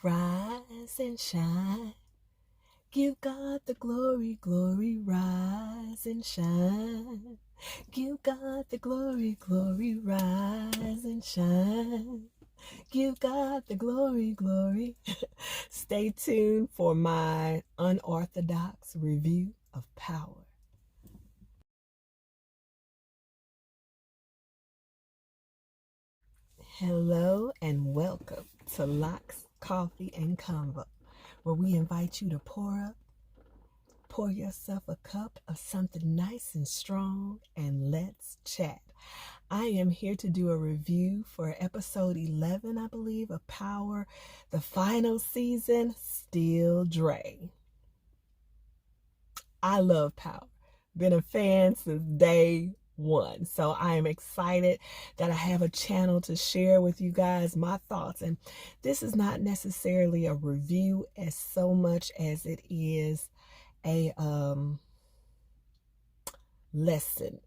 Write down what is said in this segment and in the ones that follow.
Rise and shine. Give God the glory, glory, rise and shine. Give God the glory, glory, rise and shine. Give God the glory, glory. Stay tuned for my unorthodox review of Power. Hello and welcome to Locks, Coffee, and Convo, where we invite you to pour yourself a cup of something nice and strong, and let's chat. I am here to do a review for episode 11, I believe, of Power, the final season, Still Dre. I love Power. Been a fan since day one. So I am excited that I have a channel to share with you guys my thoughts. And this is not necessarily a review as so much as it is a lesson.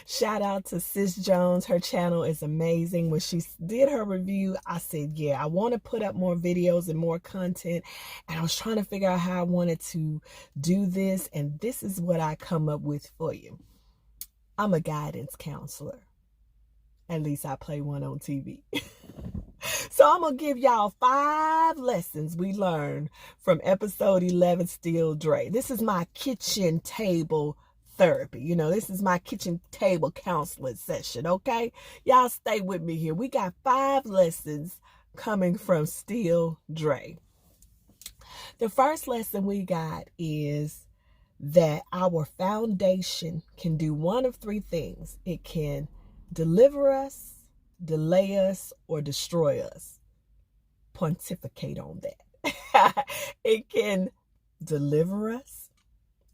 Shout out to Sis Jones. Her channel is amazing. When she did her review, I said, yeah, I want to put up more videos and more content. And I was trying to figure out how I wanted to do this. And this is what I come up with for you. I'm a guidance counselor. At least I play one on TV. So I'm going to give y'all 5 lessons we learned from episode 11, Still Dre. This is my kitchen table therapy. You know, this is my kitchen table counseling session, okay? Y'all stay with me here. We got 5 lessons coming from Still Dre. The first lesson we got is that our foundation can do one of 3 things. It can deliver us, delay us, or destroy us. Pontificate on that. It can deliver us,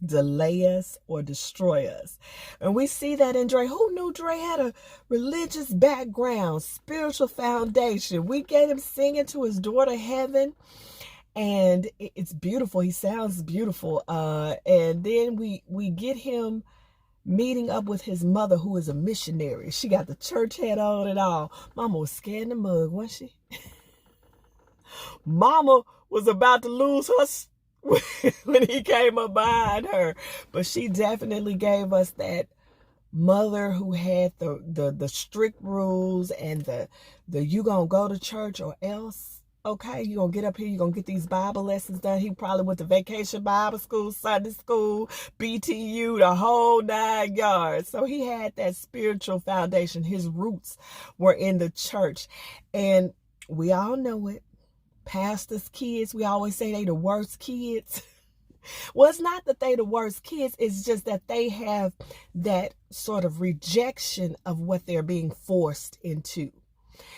delay us, or destroy us. And we see that in Dre. Who knew Dre had a religious background, spiritual foundation? We get him singing to his daughter Heaven. And it's beautiful. He sounds beautiful. And then we get him meeting up with his mother, who is a missionary. She got the church hat on and all. Mama was scared in the mug, wasn't she? Mama was about to lose her when he came up behind her. But she definitely gave us that mother who had the strict rules and the you gonna go to church or else. Okay, you're going to get up here, you're going to get these Bible lessons done. He probably went to Vacation Bible School, Sunday School, BTU, the whole 9 yards. So he had that spiritual foundation. His roots were in the church. And we all know it. Pastors' kids, we always say they the worst kids. Well, it's not that they the worst kids. It's just that they have that sort of rejection of what they're being forced into.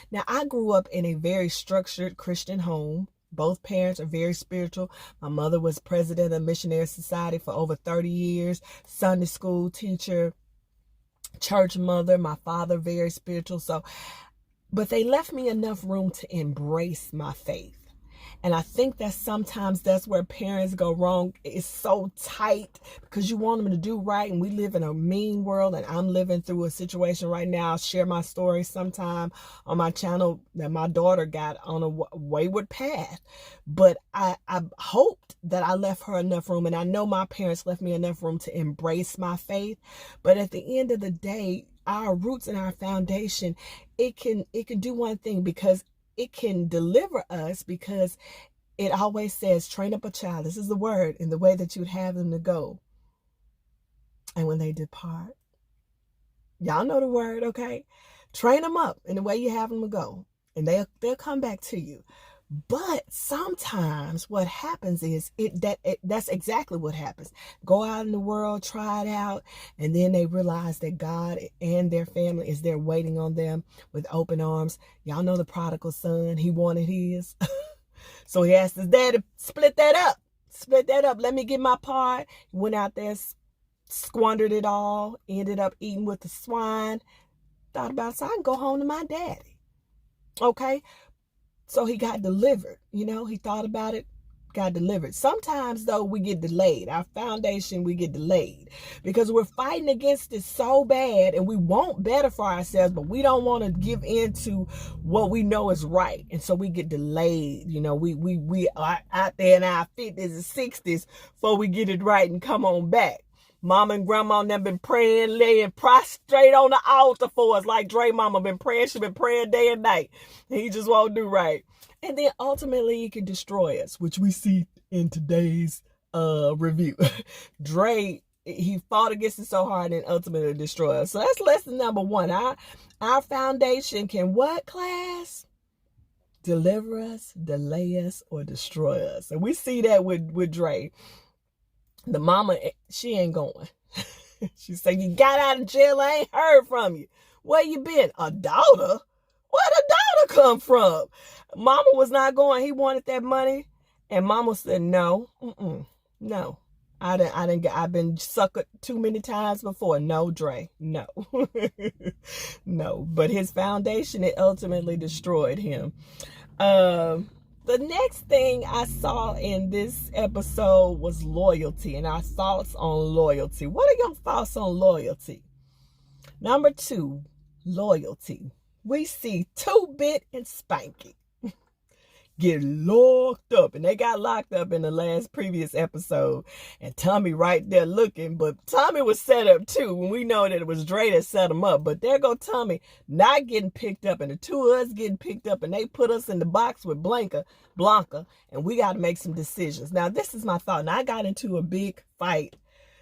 Now, I grew up in a very structured Christian home. Both parents are very spiritual. My mother was president of Missionary Society for over 30 years, Sunday school teacher, church mother. My father, very spiritual. But they left me enough room to embrace my faith. And I think that sometimes that's where parents go wrong. It's so tight because you want them to do right. And we live in a mean world. And I'm living through a situation right now. I'll share my story sometime on my channel that my daughter got on a wayward path. But I hoped that I left her enough room. And I know my parents left me enough room to embrace my faith. But at the end of the day, our roots and our foundation, it can do one thing, because it can deliver us, because it always says, train up a child. This is the word, in the way that you'd have them to go. And when they depart, y'all know the word, okay? Train them up in the way you have them to go. And they'll come back to you. But sometimes what happens is that's exactly what happens. Go out in the world, try it out, and then they realize that God and their family is there waiting on them with open arms. Y'all know the prodigal son, he wanted his. So he asked his dad to split that up. Let me get my part. Went out there, squandered it all, ended up eating with the swine. Thought about it, so I can go home to my daddy. Okay? So he got delivered, he thought about it, got delivered. Sometimes, though, we get delayed. Our foundation, we get delayed because we're fighting against it so bad, and we want better for ourselves, but we don't want to give in to what we know is right. And so we get delayed. You know, we are out there in our 50s and 60s before we get it right and come on back. Mama and grandma and them been praying, laying prostrate on the altar for us, like Dre mama been praying. She been praying day and night. He just won't do right. And then ultimately he can destroy us, which we see in today's review. Dre, he fought against it so hard and ultimately destroy us. So that's lesson number one. Our foundation can what, class? Deliver us, delay us, or destroy us. And we see that with Dre. The mama, she ain't going. She said, you got out of jail, I ain't heard from you. Where you been? A daughter? Where the daughter come from? Mama was not going. He wanted that money. And mama said, no, no. I've been suckered too many times before. No, Dre, no. No. But his foundation, it ultimately destroyed him. The next thing I saw in this episode was loyalty and our thoughts on loyalty. What are your thoughts on loyalty? Number 2, loyalty. We see 2-Bit and Spanky get locked up, and they got locked up in the previous episode, and Tommy right there looking, but Tommy was set up too, and we know that it was Dre that set him up, but there go Tommy not getting picked up, and the two of us getting picked up, and they put us in the box with Blanca, and we got to make some decisions. Now, this is my thought, and I got into a big fight,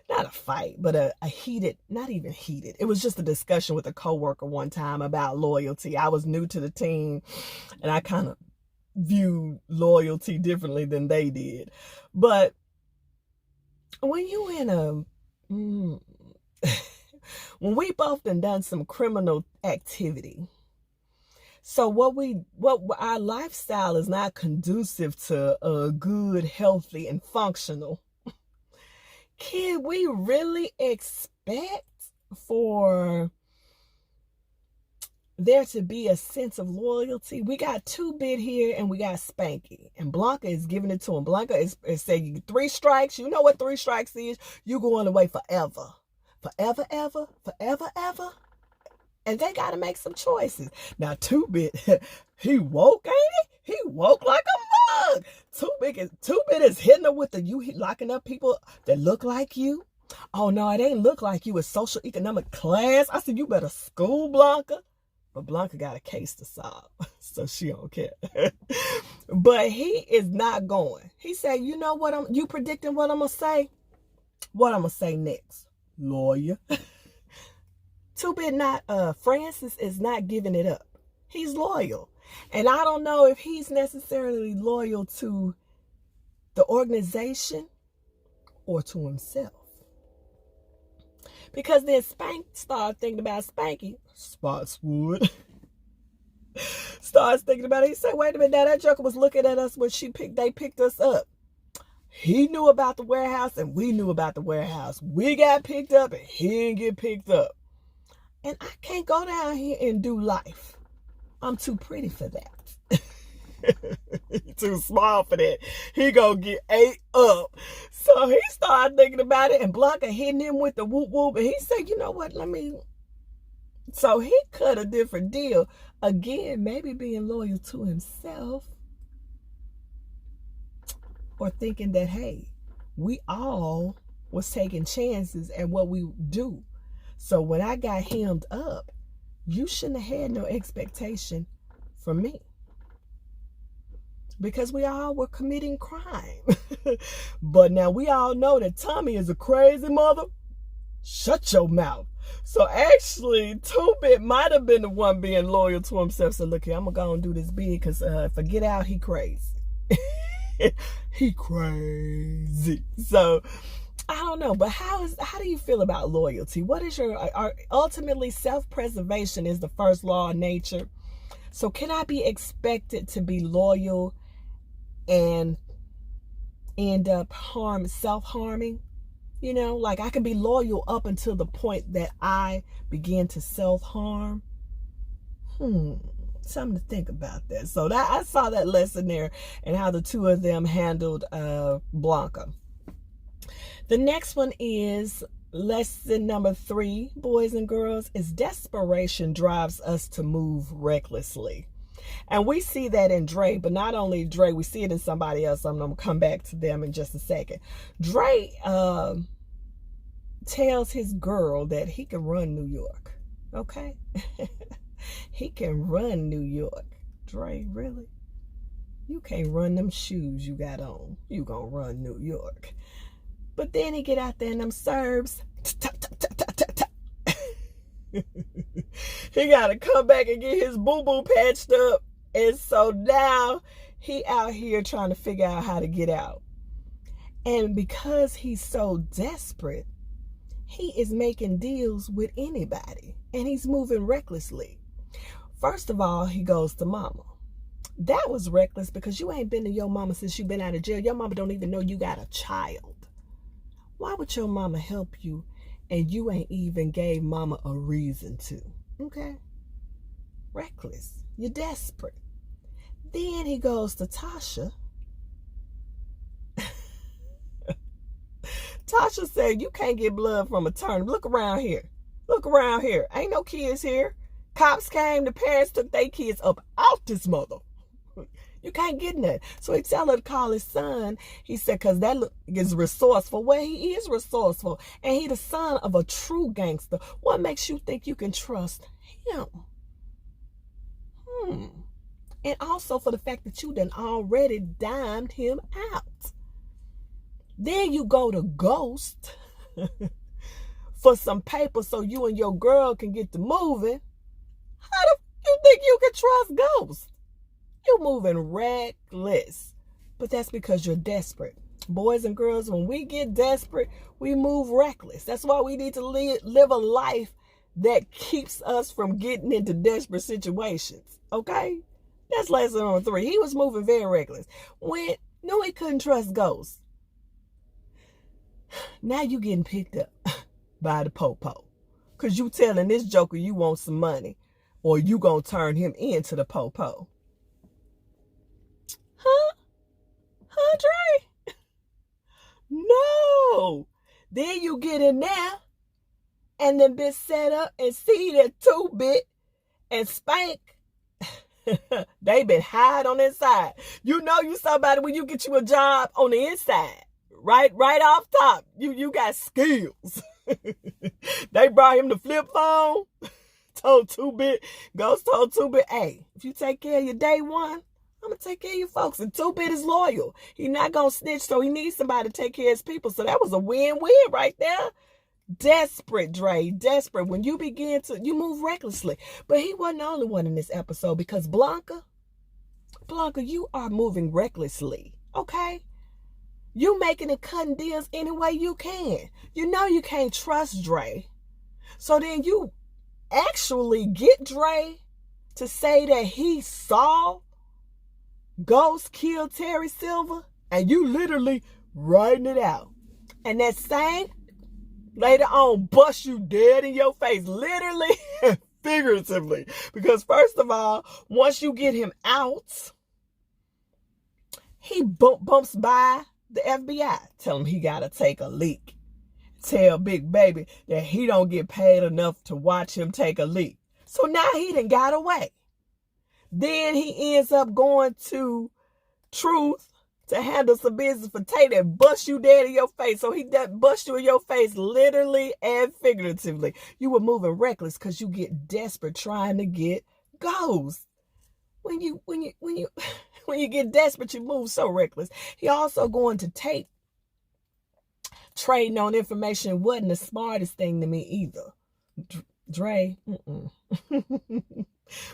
not a fight, but a heated, not even heated, it was just a discussion with a coworker one time about loyalty. I was new to the team, and I kind of viewed loyalty differently than they did. But when you in when we both done some criminal activity, so what our lifestyle is not conducive to a good, healthy, and functional. Can we really expect for there to be a sense of loyalty? We got 2-Bit here and we got Spanky, and Blanca is giving it to him. Blanca is saying 3 strikes. You know what 3 strikes is? You going away forever. Forever, ever, forever, ever. And they got to make some choices. Now, 2-Bit, he woke, ain't he? He woke like a mug. 2-Bit is hitting her with you locking up people that look like you. Oh, no, it ain't look like you. It's social economic class. I said, you better school Blanca. But Blanca got a case to solve, so she don't care. But he is not going. He said, you know what, you predicting what I'm going to say? What I'm going to say next? Lawyer. 2-Bit Francis is not giving it up. He's loyal. And I don't know if he's necessarily loyal to the organization or to himself. Because then Spank started thinking about Spanky. Spotswood. Starts thinking about it. He said, wait a minute, now that joker was looking at us when they picked us up. He knew about the warehouse and we knew about the warehouse. We got picked up and he didn't get picked up. And I can't go down here and do life. I'm too pretty for that. Too small for that. He gonna get ate up. So he started thinking about it, and Blanca hitting him with the whoop whoop, and he said, you know what, so he cut a different deal. Again, maybe being loyal to himself, or thinking that, hey, we all was taking chances at what we do. So when I got hemmed up, you shouldn't have had no expectation from me. Because we all were committing crime. But now we all know that Tommy is a crazy mother. Shut your mouth. So actually, 2-Bit might have been the one being loyal to himself. So look here, I'm going to go and do this big because if I get out, he crazy. He crazy. So I don't know, but how do you feel about loyalty? What is ultimately self-preservation is the first law of nature. So can I be expected to be loyal and end up self-harming? You know, like I can be loyal up until the point that I begin to self-harm. Something to think about there. So that I saw that lesson there and how the two of them handled Blanca. The next one is lesson number 3, boys and girls, is desperation drives us to move recklessly. And we see that in Dre, but not only Dre, we see it in somebody else. I'm going to come back to them in just a second. Dre tells his girl that he can run New York. Okay? He can run New York. Dre, really? You can't run them shoes you got on. You gonna run New York. But then he get out there and them serves. He got to come back and get his boo-boo patched up. And so now he out here trying to figure out how to get out. And because he's so desperate, he is making deals with anybody. And he's moving recklessly. First of all, he goes to mama. That was reckless because you ain't been to your mama since you been out of jail. Your mama don't even know you got a child. Why would your mama help you and you ain't even gave mama a reason to? Okay? Reckless. You're desperate. Then he goes to Tasha. Tasha said, you can't get blood from a turnip. Look around here. Look around here. Ain't no kids here. Cops came, the parents took their kids up out this mother. You can't get that. So he tell her to call his son. He said, because that is resourceful. Well, he is resourceful. And he the son of a true gangster. What makes you think you can trust him? And also for the fact that you done already dimed him out. Then you go to Ghost for some paper so you and your girl can get to moving. How do you think you can trust Ghost? You're moving reckless. But that's because you're desperate. Boys and girls, when we get desperate, we move reckless. That's why we need to live a life that keeps us from getting into desperate situations. Okay? That's lesson number 3. He was moving very reckless. Knew he couldn't trust Ghost. Now you getting picked up by the po-po. Because you telling this joker you want some money. Or you gonna turn him into the po-po. Huh? Huh, Dre? No. Then you get in there and then been set up and see that 2-Bit and Spank. They been hide on the inside. You know you somebody when you get you a job on the inside. Right off top. You got skills. They brought him the flip phone. Told 2-Bit, Ghost told 2-Bit, hey, if you take care of your day one, I'm going to take care of you folks. And 2-Bit is loyal. He's not going to snitch, so he needs somebody to take care of his people. So that was a win-win right there. Desperate, Dre, desperate. When you begin to, you move recklessly. But he wasn't the only one in this episode because Blanca, you are moving recklessly, okay? You making and cutting deals any way you can. You know you can't trust Dre. So then you actually get Dre to say that he saw Ghost kill Terry Silver, and you literally writing it out. And that same later on bust you dead in your face, literally and figuratively. Because first of all, once you get him out, he bumps by the FBI. Tell him he gotta take a leak. Tell Big Baby that he don't get paid enough to watch him take a leak. So now he done got away. Then he ends up going to Truth to handle some business for Tate and bust you dead in your face. So he bust you in your face literally and figuratively. You were moving reckless because you get desperate trying to get Ghost. When you get desperate, you move so reckless. He also going to Tate. Trading on information wasn't the smartest thing to me either. Dre,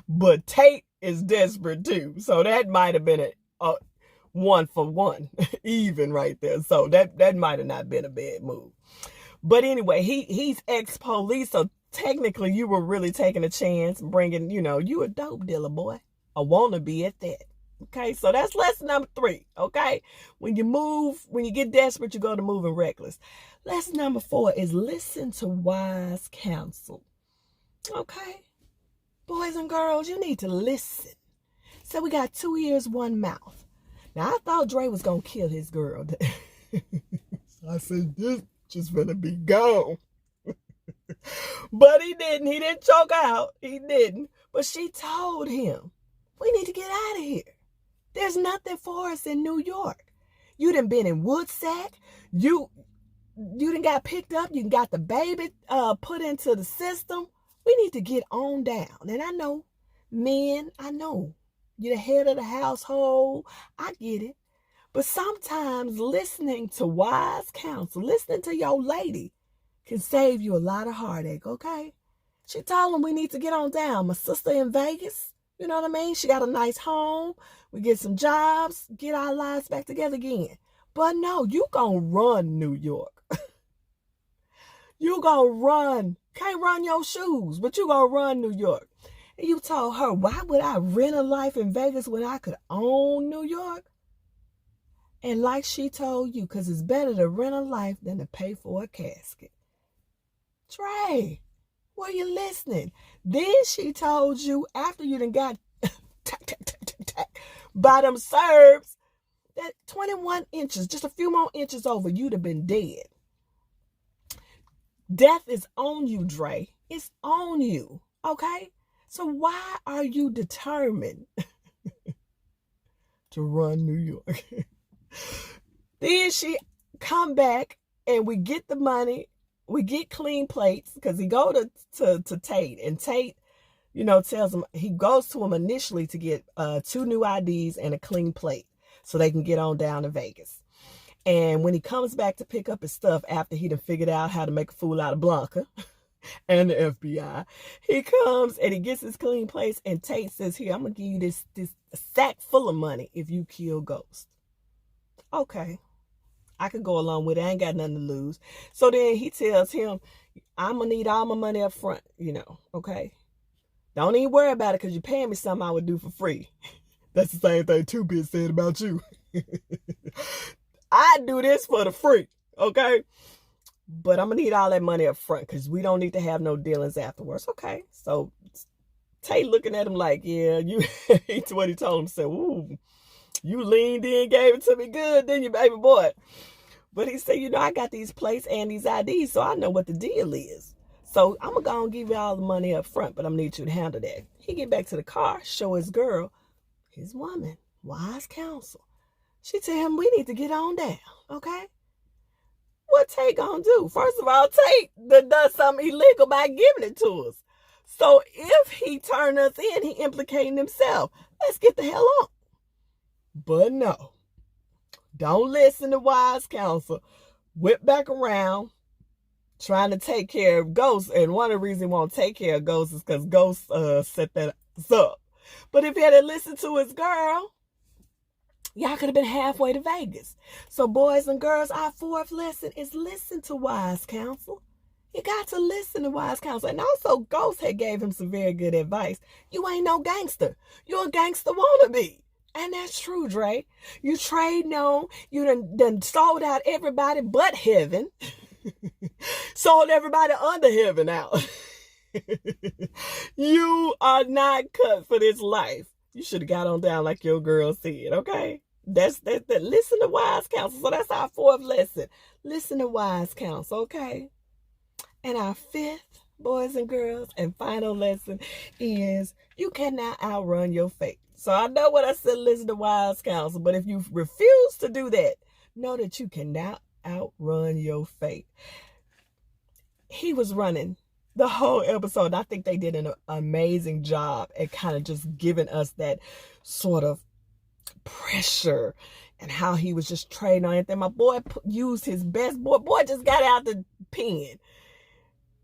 But Tate is desperate too. So that might have been a 1-for-1 even right there. So that might have not been a bad move. But anyway, he's ex-police. So technically you were really taking a chance bringing, you a dope dealer, boy. A wannabe at that. Okay, so that's lesson number 3. Okay, when you get desperate, you go to moving reckless. Lesson number 4 is listen to wise counsel. Okay, Boys and girls, you need to listen. So we got 2 ears, 1 mouth. Now, I thought Dre was going to kill his girl. I said, this just gonna be gone. But he didn't. He didn't choke out. He didn't. But she told him, we need to get out of here. There's nothing for us in New York. You done been in Woodsack. You done got picked up. You got the baby put into the system. We need to get on down. And I know, men, I know. You're the head of the household. I get it. But sometimes listening to wise counsel, listening to your lady, can save you a lot of heartache, okay? She told him we need to get on down. My sister in Vegas, you know what I mean? She got a nice home. We get some jobs, get our lives back together again. But no, you gonna run New York. You gonna run. Can't run your shoes, but you gonna run New York. And you told her, why would I rent a life in Vegas when I could own New York? And like she told you, because it's better to rent a life than to pay for a casket. Trey, were you listening? Then she told you, after you done got by them serves, that 21 inches, just a few more inches over, you'd have been dead. Death is on you, Dre. It's on you, okay? So why are you determined to run New York? Then she come back and we get the money. We get clean plates because he go to Tate, and Tate, you know, tells him, he goes to him initially to get 2 new IDs and a clean plate so they can get on down to Vegas. And when he comes back to pick up his stuff after he done figured out how to make a fool out of Blanca and the FBI, he comes and he gets his clean plates, and Tate says, here, I'm going to give you this sack full of money if you kill Ghost. Okay, I could go along with it. I ain't got nothing to lose. So then he tells him, I'm going to need all my money up front, you know, okay? Don't even worry about it because you're paying me something I would do for free. That's the same thing Two Bit said about you. I do this for the free, okay? But I'm going to need all that money up front because we don't need to have no dealings afterwards. Okay, so Tate looking at him like, yeah, you. It's what he told him. Said, ooh, you leaned in, gave it to me good, didn't you, baby boy? But he said, you know, I got these plates and these IDs, so I know what the deal is. So I'm going to go and give you all the money up front, but I'm going to need you to handle that. He get back to the car, show his girl, his woman, wise counsel. She tell him, we need to get on down, okay? What Tate gonna do? First of all, Tate does something illegal by giving it to us. So if he turn us in, he implicating himself. Let's get the hell on. But no, don't listen to wise counsel. Whip back around, trying to take care of Ghost. And one of the reasons he won't take care of Ghost is because Ghost set that up. But if he had listened to his girl, y'all could have been halfway to Vegas. So boys and girls, our 4th lesson is listen to wise counsel. You got to listen to wise counsel. And also, Ghost had gave him some very good advice. You ain't no gangster. You're a gangster wannabe. And that's true, Dre. You trading on, you done sold out everybody but heaven. Sold everybody under heaven out. You are not cut for this life. You should have got on down like your girl said, okay? That's listen to wise counsel. So that's our 4th lesson. Listen to wise counsel, okay? And our 5th, boys and girls, and final lesson is you cannot outrun your fate. So I know what I said, listen to wise counsel, but if you refuse to do that, know that you cannot outrun your fate. He was running the whole episode. I think they did an amazing job at kind of just giving us that sort of pressure and how he was just trading on anything. My boy used his best. Boy just got out the pen.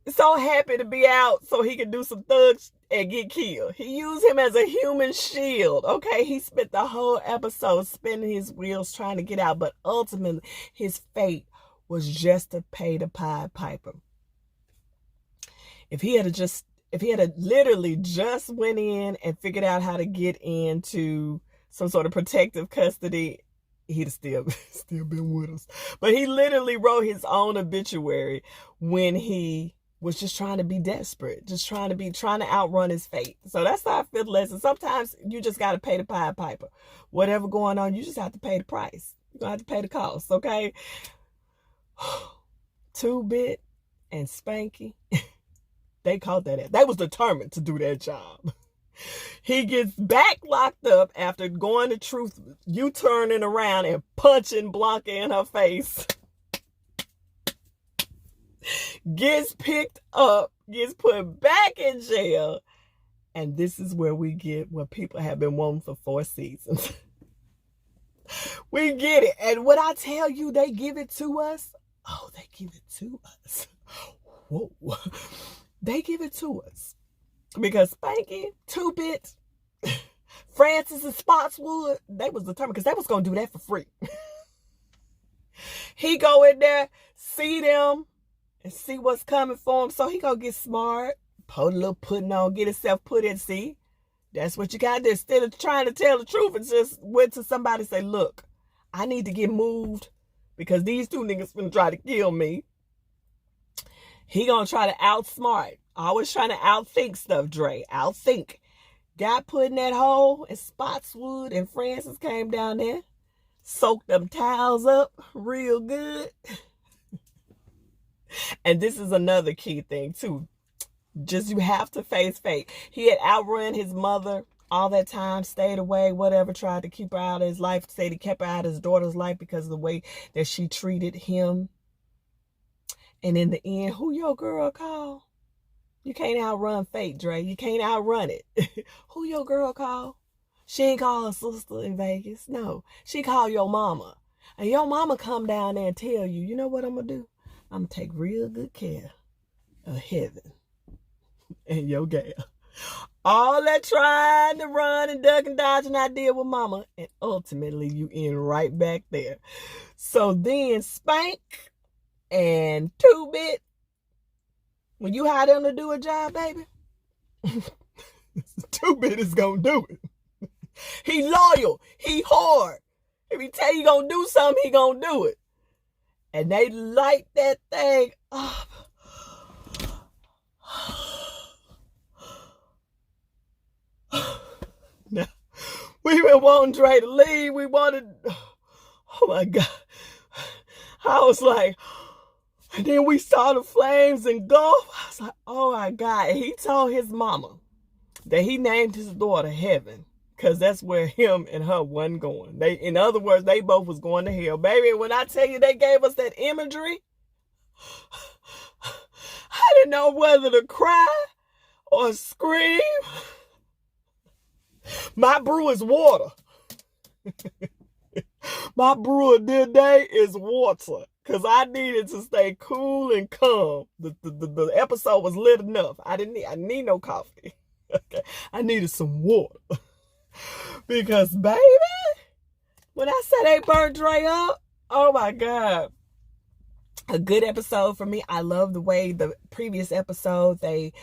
So happy to be out so he could do some thugs and get killed. He used him as a human shield, okay? He spent the whole episode spinning his wheels trying to get out, but ultimately his fate was just to pay the Pied Piper. If he had literally just went in and figured out how to get into some sort of protective custody, he'd have still been with us. But he literally wrote his own obituary when he was just trying to be desperate, just trying to outrun his fate. So that's how I feel the lesson. Sometimes you just got to pay the Pied Piper. Whatever going on, you just have to pay the price. You're going to have to pay the cost, okay? 2-Bit and Spanky, they caught that. They was determined to do that job. He gets back locked up after going to Truth, U-turning around and punching Blanca in her face. Gets picked up, gets put back in jail. And this is where we get what people have been wanting for 4 seasons. We get it. And when I tell you they give it to us, oh, they give it to us. Whoa. They give it to us. Because Spanky, 2-Bit, Francis and Spotswood, they was determined because they was going to do that for free. He go in there, see them, and see what's coming for him. So he gonna get smart, put a little pudding on, get himself put in. See, that's what you got to do. Instead of trying to tell the truth and just went to somebody and say, look, I need to get moved because these 2 niggas finna try to kill me. He gonna try to outsmart. Always trying to outthink stuff, Dre. Outthink. Got put in that hole, and Spotswood and Francis came down there, soaked them towels up real good. And this is another key thing, too. Just you have to face fate. He had outrun his mother all that time, stayed away, whatever, tried to keep her out of his life, said he kept her out of his daughter's life because of the way that she treated him. And in the end, who your girl called? You can't outrun fate, Dre. You can't outrun it. Who your girl called? She ain't call her sister in Vegas. No, she called your mama. And your mama come down there and tell you, you know what I'm going to do? I'm going to take real good care of heaven and your gal. All that trying to run and duck and dodge and I did with mama. And ultimately, you end right back there. So then Spank and 2-Bit, when you hire them to do a job, baby, 2-Bit is going to do it. He loyal. He hard. If he tell you going to do something, he going to do it. And they light that thing up. Now, we been wanting Dre to leave. We wanted, oh my God. I was like, and then we saw the flames engulf. I was like, oh my God. And he told his mama that he named his daughter Heaven, because that's where him and her wasn't going. In other words, they both was going to hell. Baby, when I tell you they gave us that imagery, I didn't know whether to cry or scream. My brew is water. My brew of today is water. Because I needed to stay cool and calm. The episode was lit enough. I need no coffee. Okay. I needed some water. Because, baby, when I said they burnt Dre up, oh my God. A good episode for me. I love the way the previous episode, they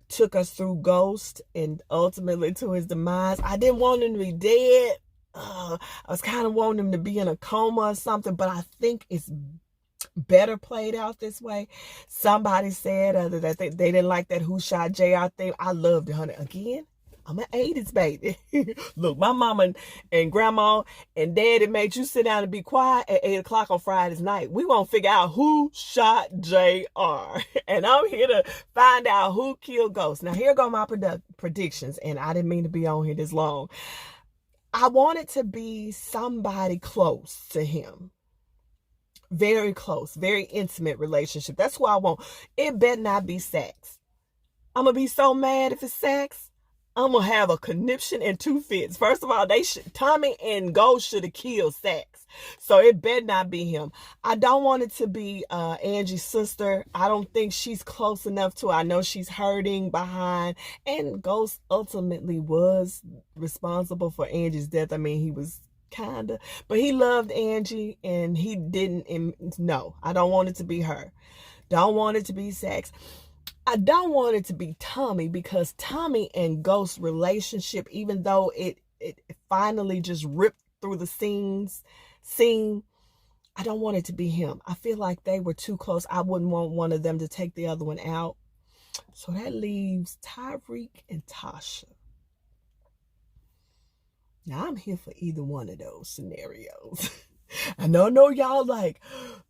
took us through Ghost and ultimately to his demise. I didn't want him to be dead. I was kind of wanting him to be in a coma or something, but I think it's better played out this way. Somebody said that they didn't like that Who Shot JR thing. I loved it, honey. Again, I'm an 80s baby. Look, my mama and grandma and daddy made you sit down and be quiet at 8 o'clock on Fridays night. We won't figure out who shot JR. And I'm here to find out who killed Ghost. Now, here go my predictions. And I didn't mean to be on here this long. I want it to be somebody close to him. Very close, very intimate relationship. That's what I want. It better not be Saxe. I'm going to be so mad if it's Saxe. I'm going to have a conniption and 2 fits. First of all, Tommy and Ghost should have killed Saxe. So it better not be him. I don't want it to be Angie's sister. I don't think she's close enough to her. I know she's hurting behind. And Ghost ultimately was responsible for Angie's death. I mean, he was kind of. But he loved Angie and he didn't. No, I don't want it to be her. Don't want it to be Saxe. I don't want it to be Tommy, because Tommy and Ghost's relationship, even though it finally just ripped through the scene, I don't want it to be him. I feel like they were too close. I wouldn't want one of them to take the other one out. So that leaves Tyreek and Tasha. Now, I'm here for either one of those scenarios. I know y'all like,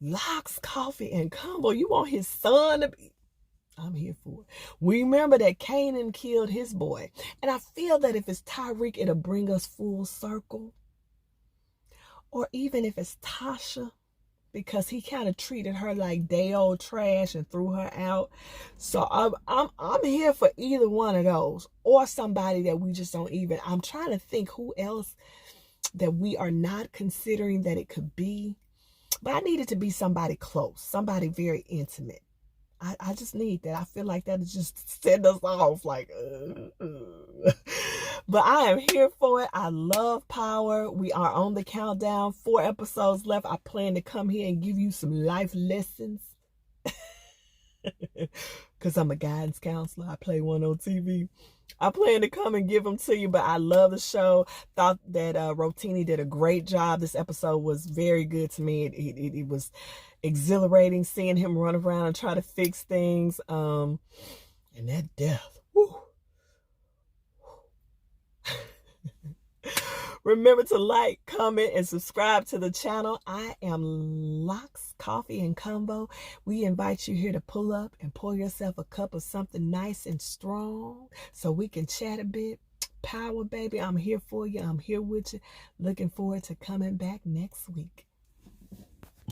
Locks, Coffee, and Combo. You want his son to be... I'm here for it. We remember that Kanan killed his boy. And I feel that if it's Tyreek, it'll bring us full circle. Or even if it's Tasha, because he kind of treated her like day old trash and threw her out. So I'm here for either one of those, or somebody that we just don't even. I'm trying to think who else that we are not considering that it could be, but I need it to be somebody close, somebody very intimate. I just need that. I feel like that is just send us off like, But I am here for it. I love Power. We are on the countdown. 4 episodes left. I plan to come here and give you some life lessons. Because I'm a guidance counselor. I play one on TV. I plan to come and give them to you, but I love the show. Thought that Rotini did a great job. This episode was very good to me. It was exhilarating seeing him run around and try to fix things. And that death. Woo. Remember to like, comment, and subscribe to the channel. I am Locks, Coffee, and Combo. We invite you here to pull up and pour yourself a cup of something nice and strong so we can chat a bit. Power, baby. I'm here for you. I'm here with you. Looking forward to coming back next week.